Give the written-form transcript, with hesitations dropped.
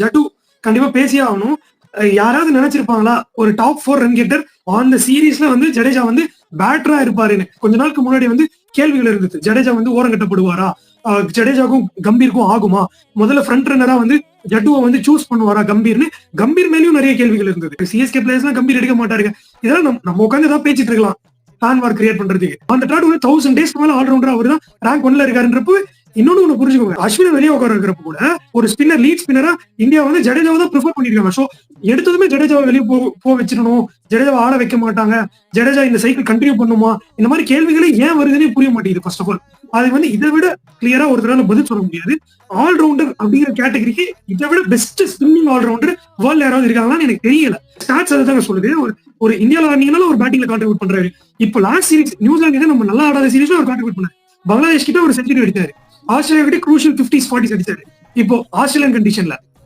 ஜட்டு கண்டிப்பா பேசியே ஆகணும். யாராவது நினைச்சிருப்பாங்களா ஒரு டாப் 4 ரன் கெட்டர் அந்த சீரீஸ்ல வந்து ஜடேஜா வந்து பேட்டரா இருப்பாருன்னு? கொஞ்ச நாளுக்கு முன்னாடி வந்து கேள்விகள் இருந்தது. ஜடேஜா வந்து ஓரம் கட்டப்படுவாரா, ஜடேஜாக்கும் கம்பீருக்கும் ஆகுமா, முதல்ல ஃப்ரண்ட் ரன்னரா வந்து ஜட்டுவை வந்து சூஸ் பண்ணுவாரா கம்பீர்னு. கம்பீர் மேலயும் நிறைய கேள்விகள் இருந்தது. சிஎஸ்கே பிளேயர்ஸ் எல்லாம் கம்பீர் எடுக்க மாட்டாருங்க. இதெல்லாம் நம்ம உட்காந்து ஏதாவது பேசிட்டு இருக்கலாம் ஃபேன் வார் கிரியேட் பண்றதுக்கு. அந்த டாட் வந்து 1000 டேஸ்க்கு மேல ஆல்ரவுண்டர் அவர் தான் ரேங்க் 1ல இருக்காருன்றப்ப இன்னொன்னு ஒண்ணு புரிஞ்சுக்கோங்க. அஸ்வினை வெளியே உட்கார இருக்கிறப்ப கூட ஒரு ஸ்பின்னர், லீட் ஸ்பின்னரா இந்தியா வந்து ஜடேஜாவை தான் ப்ரிஃபர் பண்ணிருக்காங்க. சோ எடுத்ததுமே ஜடேஜாவை வெளியே போக வச்சிடணும், ஜடேஜாவை ஆட வைக்க மாட்டாங்க, ஜடேஜா இந்த சைக்கிள் கண்டினியூ பண்ணுமா, இந்த மாதிரி கேள்விகளே ஏன் வருதுன்னே புரிய மாட்டேங்குது. ஃபர்ஸ்ட் ஆஃப் ஆல் அது வந்து இதை விட கிளியரா ஒருத்தரால பதில் சொல்ல முடியாது. ஆல்ரவுண்டர் அப்படிங்கிற கேட்டகரிக்கு இதை விட பெஸ்ட் ஸ்பின்னிங் ஆல்ரவுண்டர் வேர்ல்ட்ல யாராவது இருக்காங்களான்னு எனக்கு தெரியல. ஸ்டாட்ஸ் அதுதாங்க சொல்லுது. ஒரு இந்தியாவில் ஆடினாலும் ஒரு பேட்டிங்ல கான்ட்ரிபியூட் பண்றாரு. இப்போ லாஸ்ட் சீரிஸ் நியூசிலாந்து நம்ம நல்லா ஆடாத சீரிஸ்ல அவர் கான்ட்ரிபியூட் பண்ணாரு. பங்களாதேஷ் கிட்ட ஒரு செஞ்சுரி அடித்தாரு, ஆஸ்திரேலியா கிட்ட குரூஷியல் 50s 40s அடிச்சாரு. இப்போ ஆஸ்திரேலியன் கண்டிஷன்ல